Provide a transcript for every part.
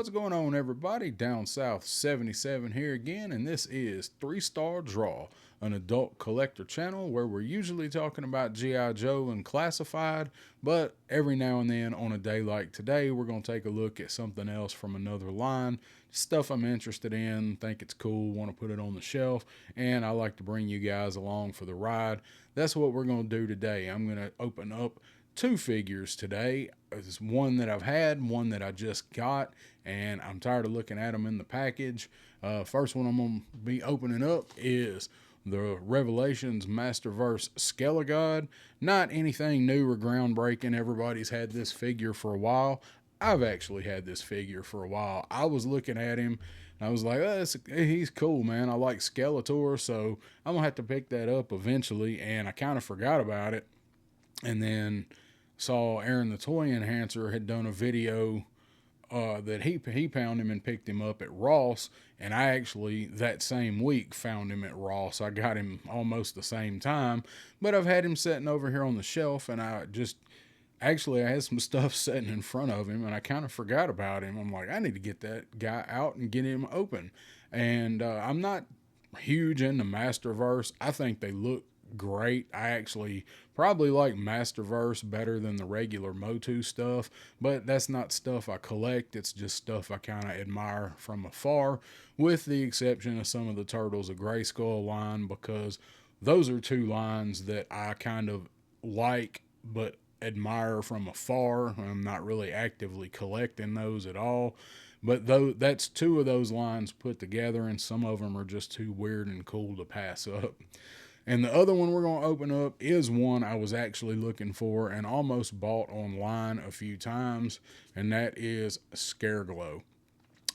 What's going on, everybody? Down South 77 here again, and this is 3 Star Draw, an adult collector channel where we're usually talking about G.I. Joe and classified, but every now and then on a day like today, we're going to take a look at something else from another line, stuff I'm interested in, think it's cool, want to put it on the shelf, and I like to bring you guys along for the ride. That's what we're going to do today. I'm going to open up 2 figures today. There's one that I've had, one that I just got, and I'm tired of looking at them in the package. First one I'm going to be opening up is the Revelations Masterverse Skelegod. Not anything new or groundbreaking. Everybody's had this figure for a while. I've actually had this figure for a while. I was looking at him and I was like, oh, he's cool, man. I like Skeletor, so I'm going to have to pick that up eventually, and I kind of forgot about it. And then saw Aaron the Toy Enhancer had done a video that he found him and picked him up at Ross, and I actually that same week found him at Ross. I got him almost the same time, but I've had him sitting over here on the shelf, and I had some stuff sitting in front of him, and I kind of forgot about him. I'm like, I need to get that guy out and get him open. And I'm not huge into Masterverse. I think they look great. I actually probably like Masterverse better than the regular MOTU stuff, but that's not stuff I collect. It's just stuff I kind of admire from afar, with the exception of some of the Turtles of Grayskull line, because those are 2 lines that I kind of like but admire from afar. I'm not really actively collecting those at all. But though that's 2 of those lines put together, and some of them are just too weird and cool to pass up. And the other one we're going to open up is one I was actually looking for and almost bought online a few times, and that is Skelegod.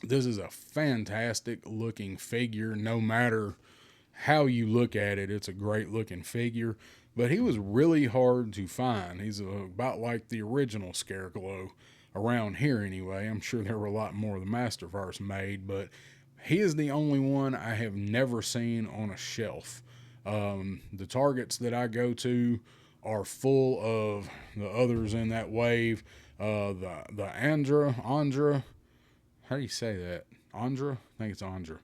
This is a fantastic looking figure. No matter how you look at it, it's a great looking figure, but he was really hard to find. He's about like the original Skelegod around here anyway. I'm sure there were a lot more of the Masterverse made, but he is the only one I have never seen on a shelf. The Targets that I go to are full of the others in that wave. The Andra, how do you say that? Andra? I think it's Andra.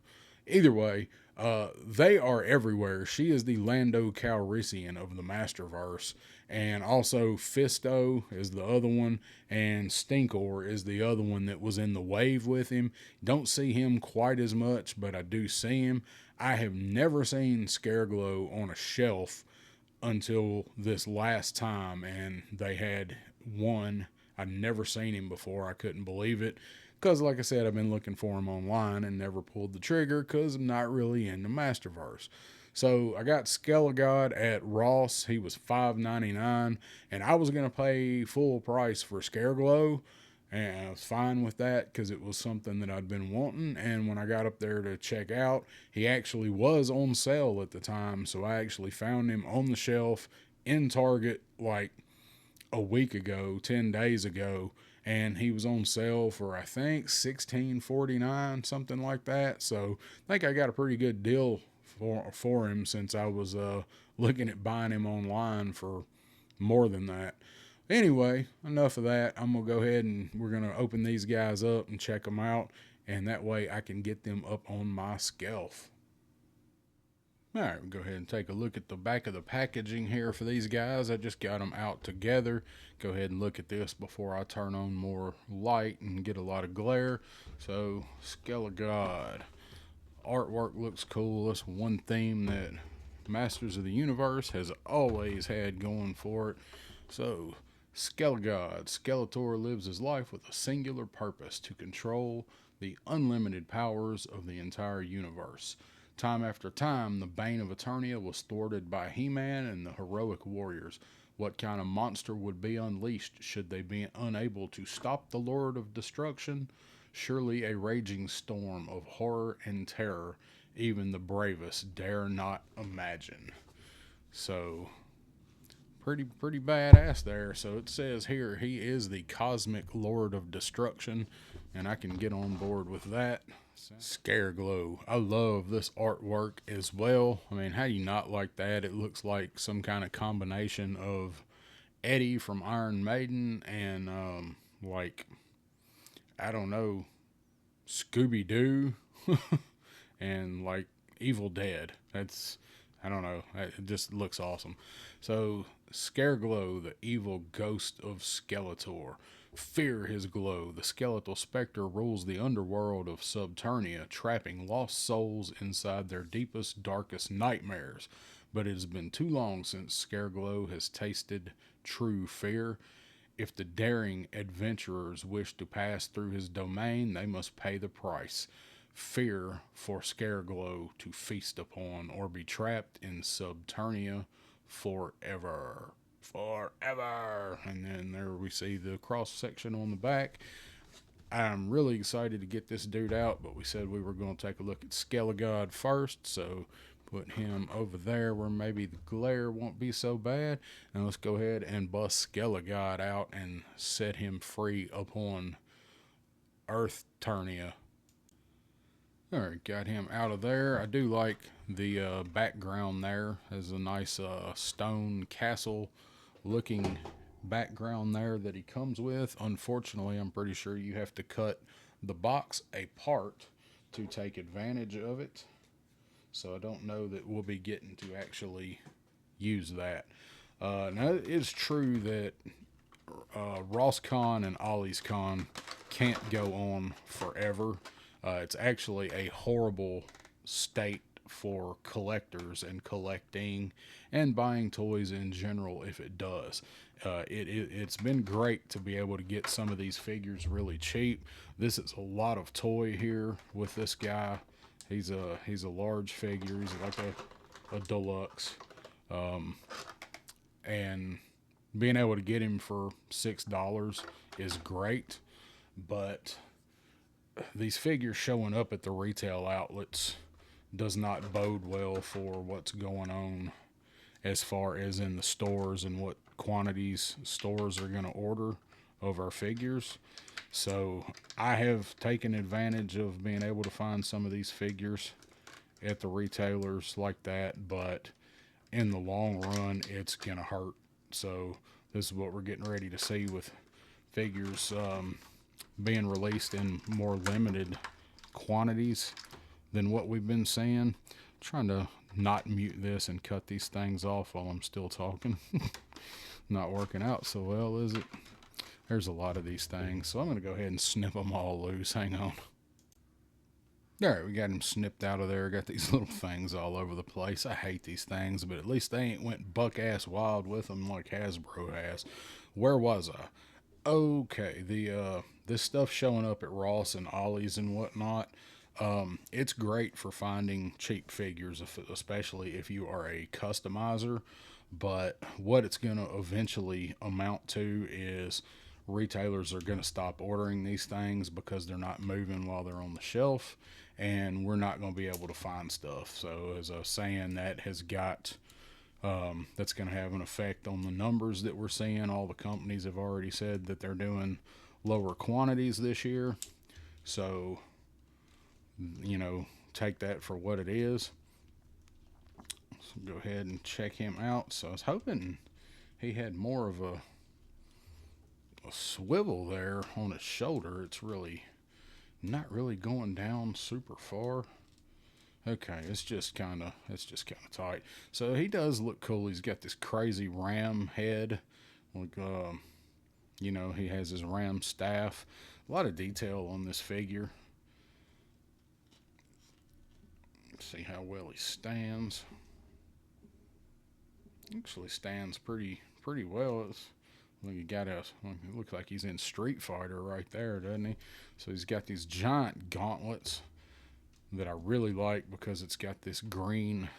Either way, they are everywhere. She is the Lando Calrissian of the Masterverse, and also Fisto is the other one, and Stinkor is the other one that was in the wave with him. Don't see him quite as much, but I do see him. I have never seen Skelegod on a shelf until this last time, and they had one. I'd never seen him before. I couldn't believe it, because like I said, I've been looking for him online and never pulled the trigger because I'm not really into Masterverse. So I got Skelegod at Ross. He was $5.99, and I was going to pay full price for Skelegod, and I was fine with that because it was something that I'd been wanting. And when I got up there to check out, he actually was on sale at the time, so I actually found him on the shelf in Target like a week ago, 10 days ago, and he was on sale for, I think, $16.49, something like that. So I think I got a pretty good deal for him, since I was looking at buying him online for more than that. Anyway, enough of that. I'm going to go ahead and we're going to open these guys up and check them out, and that way I can get them up on my Skelf. All right, we'll go ahead and take a look at the back of the packaging here for these guys. I just got them out together. Go ahead and look at this before I turn on more light and get a lot of glare. So, Skelegod. Artwork looks cool. That's one theme that Masters of the Universe has always had going for it. So, Skelegod. Skeletor lives his life with a singular purpose: to control the unlimited powers of the entire universe. Time after time, the Bane of Eternia was thwarted by He-Man and the heroic warriors. What kind of monster would be unleashed should they be unable to stop the Lord of Destruction? Surely a raging storm of horror and terror even the bravest dare not imagine. So, pretty badass there. So it says here he is the cosmic Lord of Destruction, and I can get on board with that. Skelegod. I love this artwork as well. I mean, how do you not like that? It looks like some kind of combination of Eddie from Iron Maiden and like, I don't know, Scooby-Doo and like Evil Dead. I don't know. It just looks awesome. So, Skelegod, the evil ghost of Skeletor. Fear his glow. The skeletal specter rules the underworld of Subternia, trapping lost souls inside their deepest, darkest nightmares. But it has been too long since Skelegod has tasted true fear. If the daring adventurers wish to pass through his domain, they must pay the price. Fear for Skelegod to feast upon, or be trapped in Subternia forever. Forever. And then there we see the cross section on the back. I'm really excited to get this dude out, but we said we were going to take a look at Skelegod first, so put him over there where maybe the glare won't be so bad. Now let's go ahead and bust Skelegod out and set him free upon Earth Turnia. Alright, got him out of there. I do like the background there. There's a nice stone castle looking background there that he comes with. Unfortunately, I'm pretty sure you have to cut the box apart to take advantage of it. So I don't know that we'll be getting to actually use that. Now, it is true that RossCon and Ollie'sCon can't go on forever. It's actually a horrible state for collectors and collecting and buying toys in general if it does. It's been great to be able to get some of these figures really cheap. This is a lot of toy here with this guy. He's a large figure. He's like a deluxe. And being able to get him for $6 is great, but these figures showing up at the retail outlets does not bode well for what's going on as far as in the stores and what quantities stores are going to order of our figures. So I have taken advantage of being able to find some of these figures at the retailers like that, but in the long run, it's going to hurt. So this is what we're getting ready to see with figures being released in more limited quantities than what we've been seeing. I'm trying to not mute this and cut these things off while I'm still talking. Not working out so well, is it? There's a lot of these things, so I'm going to go ahead and snip them all loose. Hang on. Alright, we got him snipped out of there. Got these little things all over the place. I hate these things, but at least they ain't went buck-ass wild with them like Hasbro has. Where was I? Okay, this stuff showing up at Ross and Ollie's and whatnot, it's great for finding cheap figures, especially if you are a customizer, but what it's going to eventually amount to is retailers are going to stop ordering these things because they're not moving while they're on the shelf, and we're not going to be able to find stuff. So as I was saying, that has got that's going to have an effect on the numbers that we're seeing. All the companies have already said that they're doing lower quantities this year. So, you know, take that for what it is. So go ahead and check him out. So I was hoping he had more of a swivel there on his shoulder. It's really not really going down super far. Okay, it's just kind of tight. So he does look cool. He's got this crazy ram head, like you know, he has his ram staff. A lot of detail on this figure. Let's see how well he stands. Actually stands pretty well. It looks like he's in Street Fighter right there, doesn't he? So he's got these giant gauntlets that I really like because it's got these green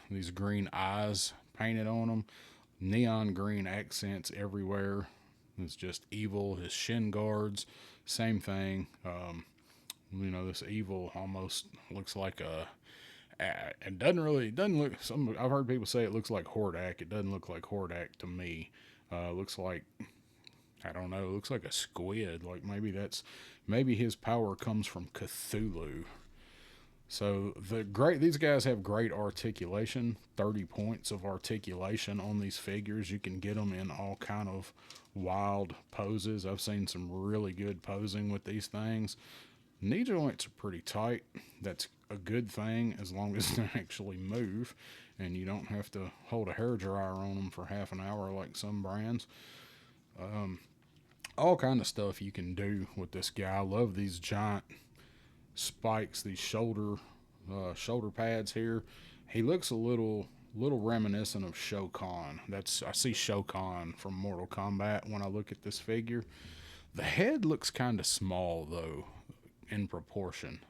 eyes painted on them, neon green accents everywhere. It's just evil. His shin guards, same thing. You know, this evil almost looks like it doesn't look. I've heard people say it looks like Hordak. It doesn't look like Hordak to me. Looks like, I don't know. It looks like a squid. Like maybe his power comes from Cthulhu. So these guys have great articulation, 30 points of articulation on these figures. You can get them in all kind of wild poses. I've seen some really good posing with these things. Knee joints are pretty tight. That's a good thing as long as they actually move and you don't have to hold a hairdryer on them for half an hour like some brands. All kind of stuff you can do with this guy. I love these giant spikes, these shoulder pads here. He looks a little reminiscent of Shao Kahn. I see Shao Kahn from Mortal Kombat when I look at this figure. The head looks kind of small though, in proportion.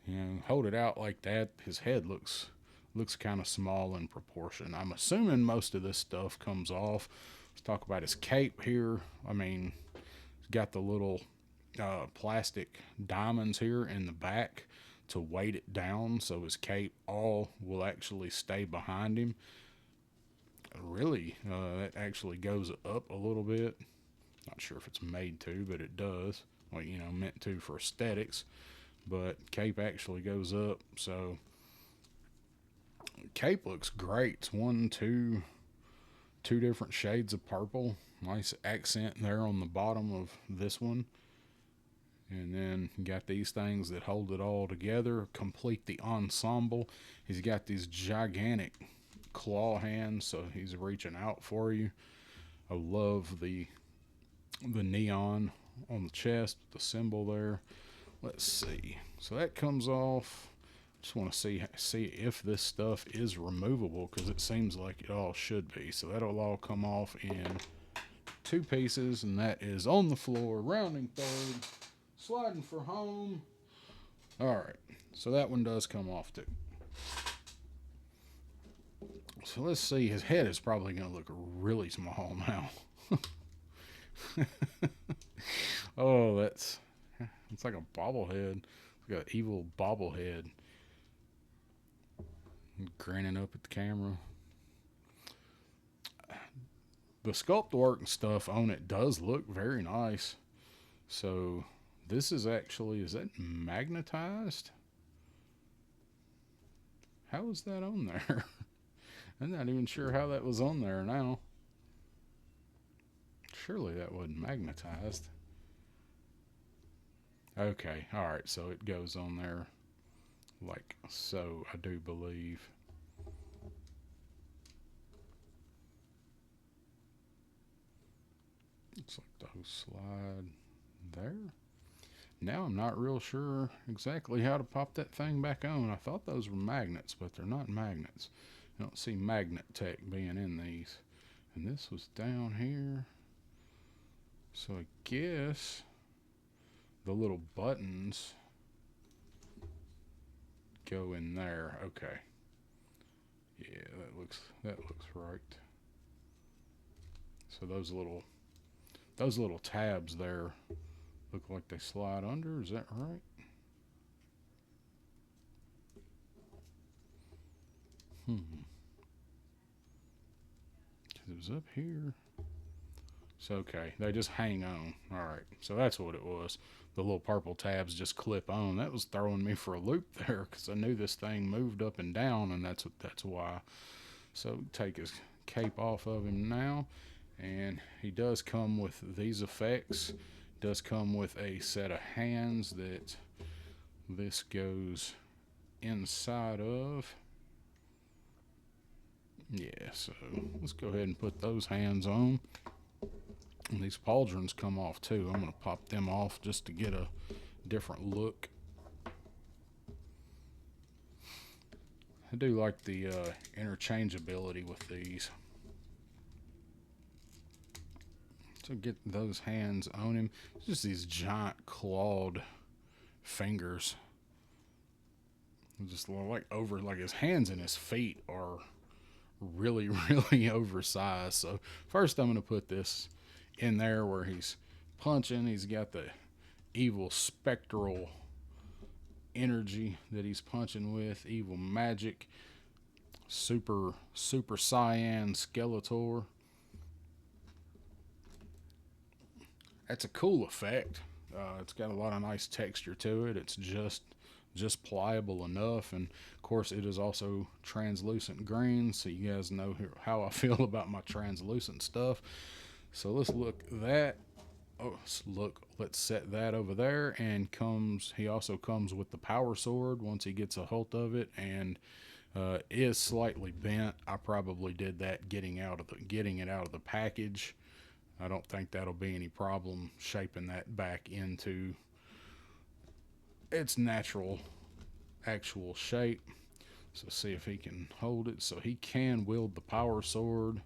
You know, hold it out like that, his head looks kind of small in proportion. I'm assuming most of this stuff comes off. Let's talk about his cape here. I mean, he's got the little plastic diamonds here in the back to weight it down, so his cape all will actually stay behind him. Really, that actually goes up a little bit. Not sure if it's made to, but it does. Well, you know, meant to for aesthetics. But cape actually goes up, so cape looks great. It's two different shades of purple. Nice accent there on the bottom of this one. And then you got these things that hold it all together, complete the ensemble. He's got these gigantic claw hands, so he's reaching out for you. I love the neon on the chest, the symbol there. Let's see. So that comes off. Just want to see if this stuff is removable, because it seems like it all should be. So that'll all come off in 2 pieces, and that is on the floor, rounding third, sliding for home. All right, so that one does come off too. So let's see. His head is probably going to look really small now. Oh, it's like a bobblehead. It's like an evil bobblehead. Grinning up at the camera. The sculpt work and stuff on it does look very nice. So this is actually, is that magnetized? How is that on there? I'm not even sure how that was on there now. Surely that wasn't magnetized. Okay, alright, so it goes on there like so, I do believe. Looks like those slide there. Now I'm not real sure exactly how to pop that thing back on. I thought those were magnets, but they're not magnets. I don't see magnet tech being in these. And this was down here. So I guess the little buttons go in there. Okay. Yeah, that looks right. So those little tabs there look like they slide under. Is that right? It was up here. So okay, they just hang on. All right, so that's what it was. The little purple tabs just clip on. That was throwing me for a loop there, because I knew this thing moved up and down, and that's why. So take his cape off of him now, and he does come with these effects. Does come with a set of hands that this goes inside of. Yeah, so let's go ahead and put those hands on. And these pauldrons come off too. I'm going to pop them off just to get a different look. I do like the interchangeability with these. So get those hands on him. It's just these giant clawed fingers. Just like his hands and his feet are really, really oversized. So first I'm going to put this in there where he's punching. He's got the evil spectral energy that he's punching with. Evil magic. Super Saiyan Skeletor. That's a cool effect. It's got a lot of nice texture to it. It's just pliable enough, and of course it is also translucent green, so you guys know how I feel about my translucent stuff. So let's look that Oh, look, let's set that over there. And he also comes with the power sword once he gets a hold of it, and is slightly bent. I probably did that getting it out of the package. I don't think that'll be any problem shaping that back into its natural actual shape. So see if he can hold it. So he can wield the power sword.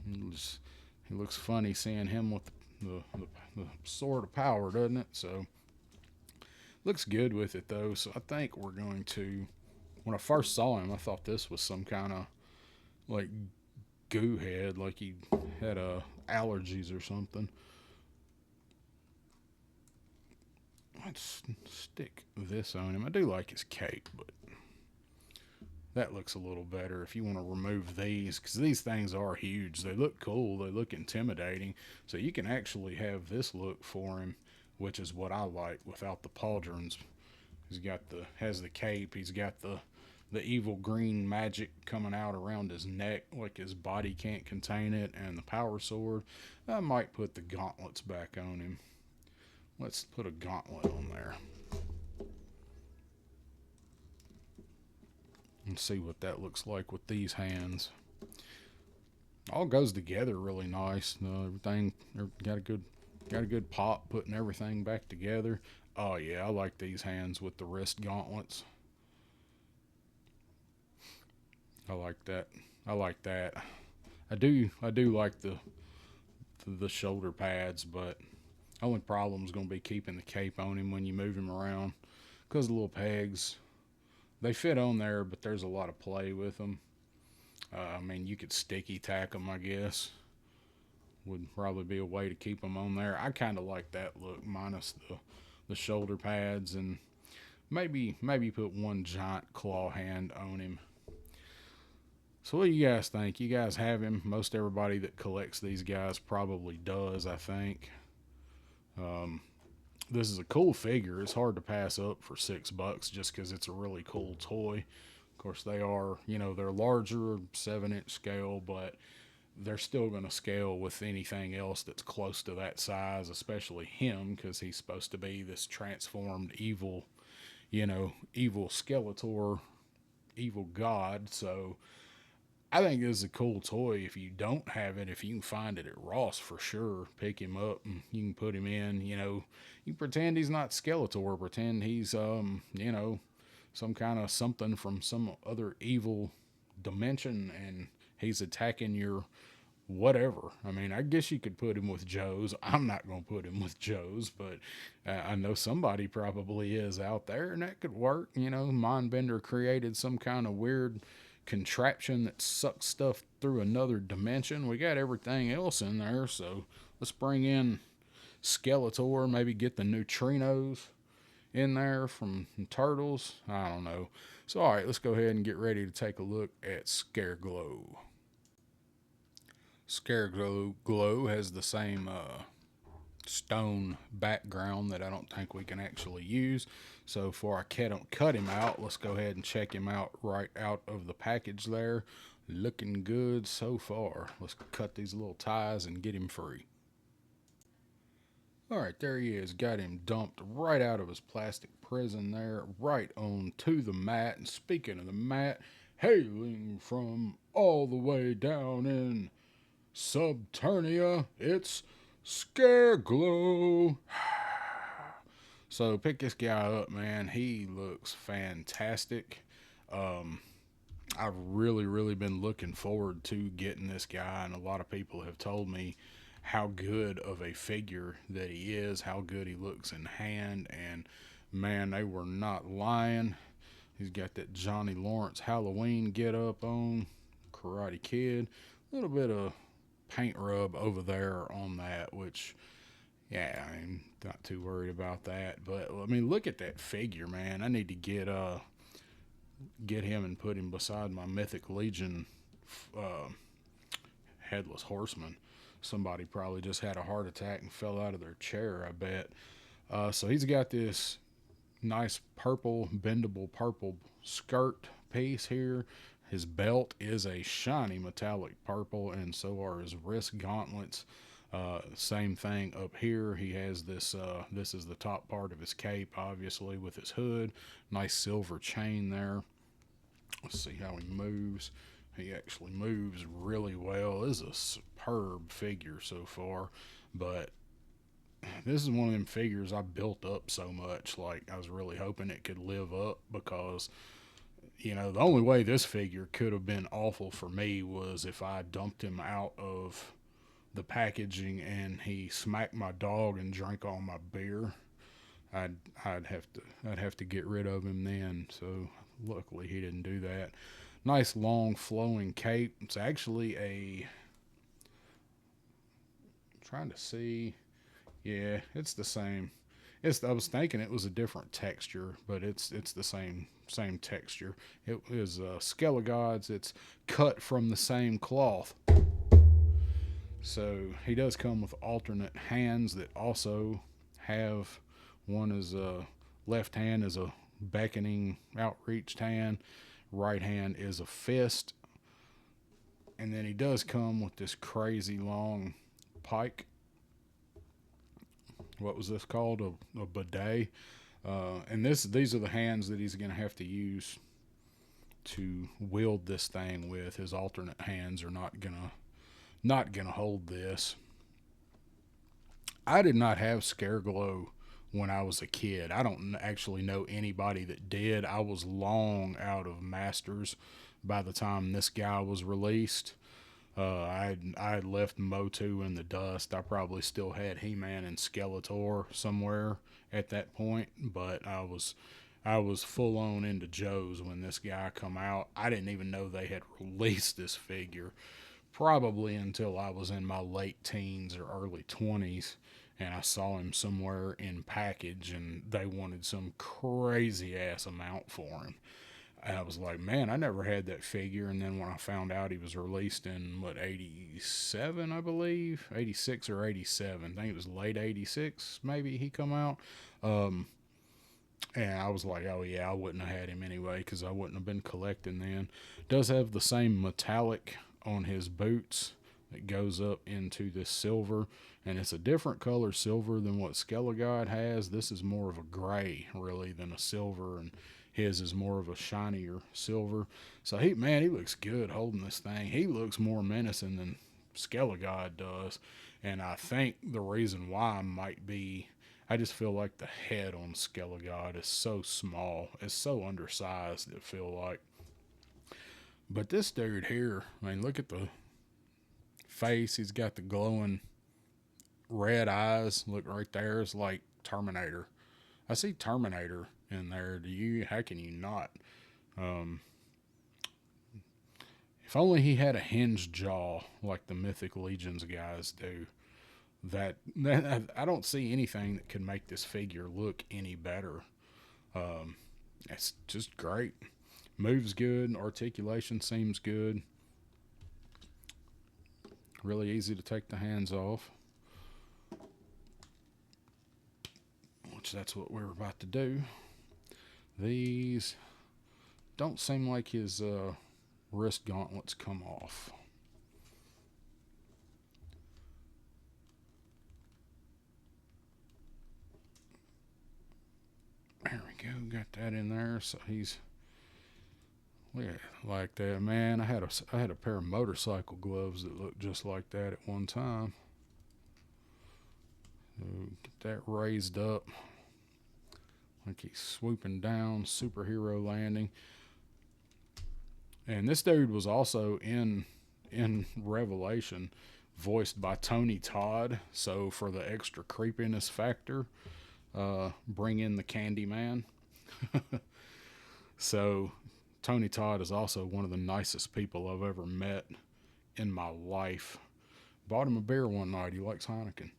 He looks funny seeing him with the sword of power, doesn't it? So looks good with it though. So I think we're going to. When I first saw him, I thought this was some kind of like goo head, like he had allergies or something. Let's stick this on him. I do like his cape, but that looks a little better if you want to remove these, because these things are huge. They look cool, they look intimidating, so you can actually have this look for him, which is what I like without the pauldrons. Has the cape, he's got the evil green magic coming out around his neck like his body can't contain it, and the power sword. I might put the gauntlets back on him. Let's put a gauntlet on there and see what that looks like with these hands. All goes together really nice. Everything got a good pop putting everything back together. Oh yeah, I like these hands with the wrist gauntlets. I like that. I like that. I do like the shoulder pads, but only problem is going to be keeping the cape on him when you move him around, because the little pegs, they fit on there, but there's a lot of play with them. I mean, you could sticky tack them, I guess. Would probably be a way to keep them on there. I kind of like that look, minus the shoulder pads, and maybe put one giant claw hand on him. So what do you guys think? You guys have him? Most everybody that collects these guys probably does, I think. Um, this is a cool figure. It's hard to pass up for $6 just because it's a really cool toy. Of course, they're larger, 7-inch scale, but they're still going to scale with anything else that's close to that size, especially him, because he's supposed to be this transformed evil Skeletor, evil god. So I think this is a cool toy. If you don't have it, if you can find it at Ross, for sure, pick him up and you can put him in. You pretend he's not Skeletor, pretend he's some kind of something from some other evil dimension, and he's attacking your whatever. I mean, I guess you could put him with Joe's. I'm not going to put him with Joe's, but I know somebody probably is out there, and that could work. Mindbender created some kind of weird contraption that sucks stuff through another dimension. We got everything else in there, so let's bring in Skeletor, maybe get the neutrinos in there from Turtles. I don't know. So, all right, let's go ahead and get ready to take a look at Skelegod. Skelegod has the same stone background that I don't think we can actually use. So before I cut him out, let's go ahead and check him out right out of the package there. Looking good so far. Let's cut these little ties and get him free. All right, there he is. Got him dumped right out of his plastic prison there, right onto the mat. And speaking of the mat, hailing from all the way down in Subternia, it's Skelegod. So pick this guy up, man. He looks fantastic. I've really been looking forward to getting this guy, and a lot of people have told me how good of a figure that he is, how good he looks in hand, and man, they were not lying. He's got that Johnny Lawrence Halloween get up on, Karate Kid, a little bit of paint rub over there on that, which, yeah, I'm not too worried about that. But I mean, look at that figure, man. I need to get him and put him beside my Mythic Legion Headless Horseman. Somebody probably just had a heart attack and fell out of their chair, I bet. So he's got this nice bendable purple skirt piece here. His belt is a shiny metallic purple, and so are his wrist gauntlets. Same thing up here. He has this. This is the top part of his cape, obviously, with his hood. Nice silver chain there. Let's see how he moves. He actually moves really well. This is a superb figure so far, but this is one of them figures I built up so much. Like, I was really hoping it could live up, because the only way this figure could have been awful for me was if I dumped him out of the packaging and he smacked my dog and drank all my beer. I'd have to get rid of him then. So luckily he didn't do that. Nice long flowing cape. It's actually trying to see. Yeah, it's the same. I was thinking it was a different texture, but it's the same texture. It is Skelegod's. It's cut from the same cloth. So he does come with alternate hands that also have, one is a left hand is a beckoning outreached hand, right hand is a fist, and then he does come with this crazy long pike. What was this called? A bidet. And these are the hands that he's going to have to use to wield this thing with. His alternate hands are not gonna hold this. I did not have Skelegod when I was a kid. I don't actually know anybody that did. I was long out of Masters by the time this guy was released. I had left MOTU in the dust. I probably still had He-Man and Skeletor somewhere at that point, but I was full on into Joe's when this guy come out. I didn't even know they had released this figure, probably until I was in my late teens or early 20s, and I saw him somewhere in package, and they wanted some crazy ass amount for him. And I was like, man, I never had that figure. And then when I found out he was released in, 87, I believe? 86 or 87. I think it was late 86, maybe he come out. And I was like, oh yeah, I wouldn't have had him anyway, because I wouldn't have been collecting then. Does have the same metallic on his boots that goes up into this silver. And it's a different color silver than what Skelegod has. This is more of a gray, really, than a silver. And his is more of a shinier silver. So he looks good holding this thing. He looks more menacing than Skelegod does. And I think the reason why might be, I just feel like the head on Skelegod is so small. It's so undersized, it feel like. But this dude here, look at the face. He's got the glowing red eyes. Look right there. It's like Terminator. I see Terminator in there. How can you not? If only he had a hinged jaw like the Mythic Legions guys do. That I don't see anything that could make this figure look any better. It's just great. Moves good. Articulation seems good. Really easy to take the hands off. Which that's what we're about to do. These don't seem like his wrist gauntlets come off. There we go. Got that in there. So he's, yeah, like that. Man, I had a pair of motorcycle gloves that looked just like that at one time. So get that raised up. Like he's swooping down, superhero landing. And this dude was also in Revelation, voiced by Tony Todd. So for the extra creepiness factor, bring in the Candyman. So Tony Todd is also one of the nicest people I've ever met in my life. Bought him a beer one night. He likes Heineken.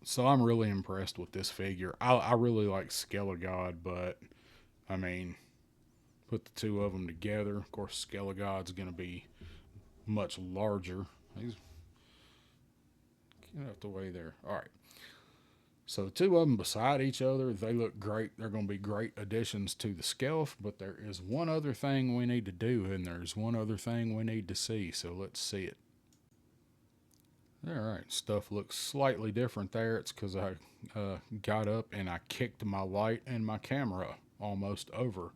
So I'm really impressed with this figure. I really like Skelegod, but put the two of them together. Of course, Skelegod's going to be much larger. Get out the way there. All right. So two of them beside each other, they look great. They're going to be great additions to the Skelf, but there is one other thing we need to do, and there's one other thing we need to see, so let's see it. All right, stuff looks slightly different there. It's because I got up and I kicked my light and my camera almost over.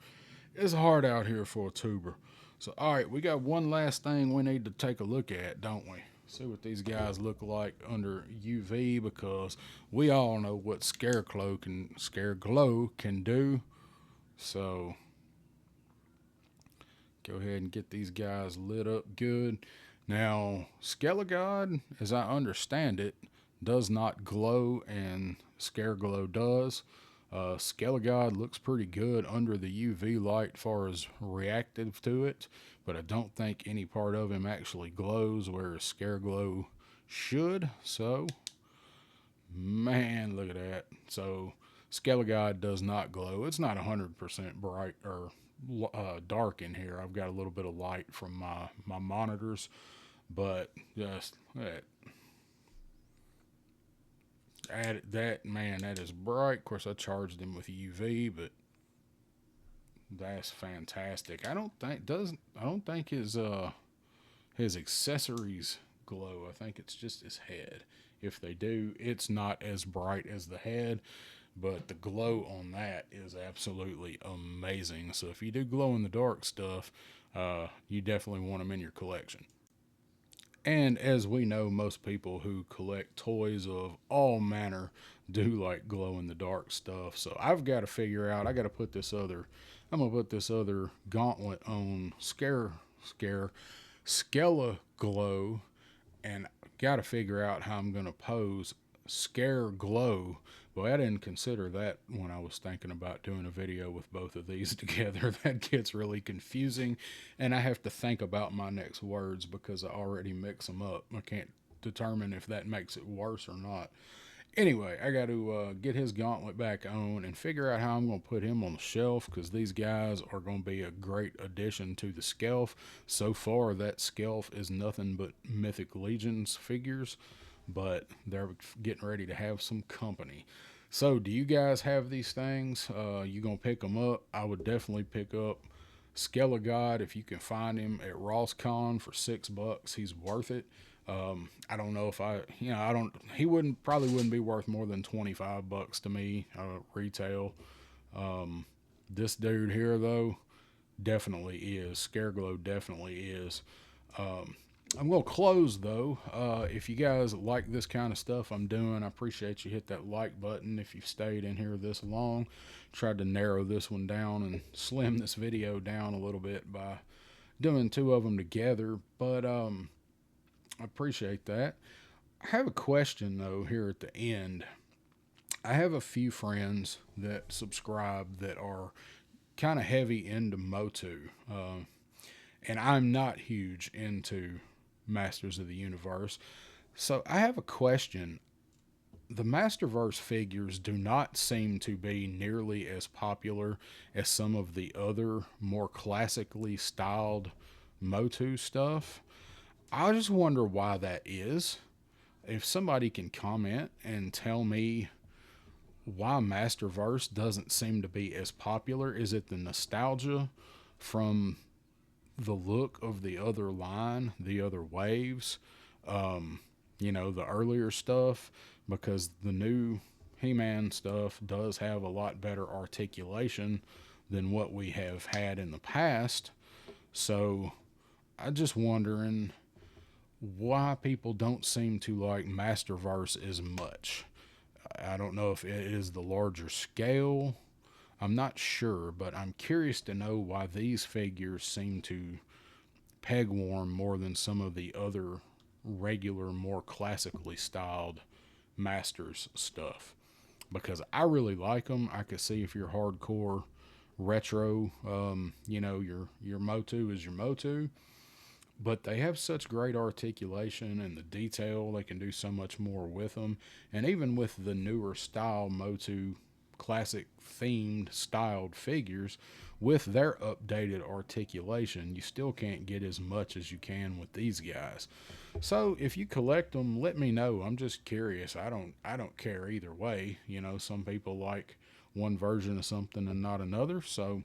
It's hard out here for a tuber. So, all right, we got one last thing we need to take a look at, don't we? See what these guys look like under UV, because we all know what Scareglow can do. So, go ahead and get these guys lit up good. Now, Skelegod, as I understand it, does not glow, and Scareglow does. Skelegod looks pretty good under the UV light as far as reactive to it, but I don't think any part of him actually glows, whereas Scareglow should. So, man, look at that. So, Skelegod does not glow. It's not 100% bright or dark in here. I've got a little bit of light from my monitors, but just that man, that is bright. Of course, I charged him with UV, but that's fantastic. I don't think his accessories glow. I think it's just his head. If they do, it's not as bright as the head, but the glow on that is absolutely amazing. So if you do glow in the dark stuff, you definitely want them in your collection. And as we know, most people who collect toys of all manner do like glow in the dark stuff. So I've got to figure out, I'm going to put this other gauntlet on Skeleglow, and got to figure out how I'm going to pose Scareglow. Boy, I didn't consider that when I was thinking about doing a video with both of these together. That gets really confusing, and I have to think about my next words because I already mix them up. I can't determine if that makes it worse or not. Anyway, I got to get his gauntlet back on and figure out how I'm going to put him on the shelf, because these guys are going to be a great addition to the Skelf. So far, that Skelf is nothing but Mythic Legions figures, but they're getting ready to have some company. So, do you guys have these things? You gonna pick them up? I would definitely pick up Skelegod if you can find him at RossCon for $6. He's worth it. I don't know if I don't. He probably wouldn't be worth more than $25 to me retail. This dude here though, definitely is. Scareglow definitely is. I'm going to close though. If you guys like this kind of stuff I'm doing, I appreciate you hit that like button. If you've stayed in here this long, tried to narrow this one down and slim this video down a little bit by doing two of them together, but I appreciate that. I have a question though here at the end. I have a few friends that subscribe that are kind of heavy into MOTU, and I'm not huge into Masters of the Universe. So I have a question. The Masterverse figures do not seem to be nearly as popular as some of the other more classically styled MOTU stuff. I just wonder why that is. If somebody can comment and tell me why Masterverse doesn't seem to be as popular. Is it the nostalgia from the look of the other line, the other waves, the earlier stuff? Because the new He-Man stuff does have a lot better articulation than what we have had in the past. So I'm just wondering why people don't seem to like Masterverse as much. I don't know if it is the larger scale. I'm not sure, but I'm curious to know why these figures seem to peg warm more than some of the other regular, more classically styled Masters stuff. Because I really like them. I could see if you're hardcore retro, your MOTU is your MOTU. But they have such great articulation and the detail. They can do so much more with them. And even with the newer style MOTU classic themed styled figures with their updated articulation, you still can't get as much as you can with these guys. So if you collect them, let me know. I'm just curious. I don't care either way. Some people like one version of something and not another. So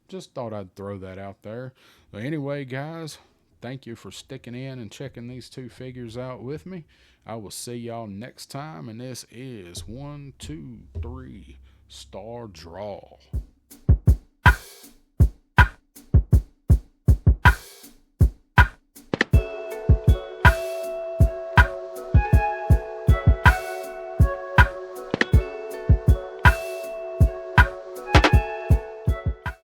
just thought I'd throw that out there. But anyway, guys, thank you for sticking in and checking these two figures out with me. I will see y'all next time, and this is 1, 2, 3 Star Draw.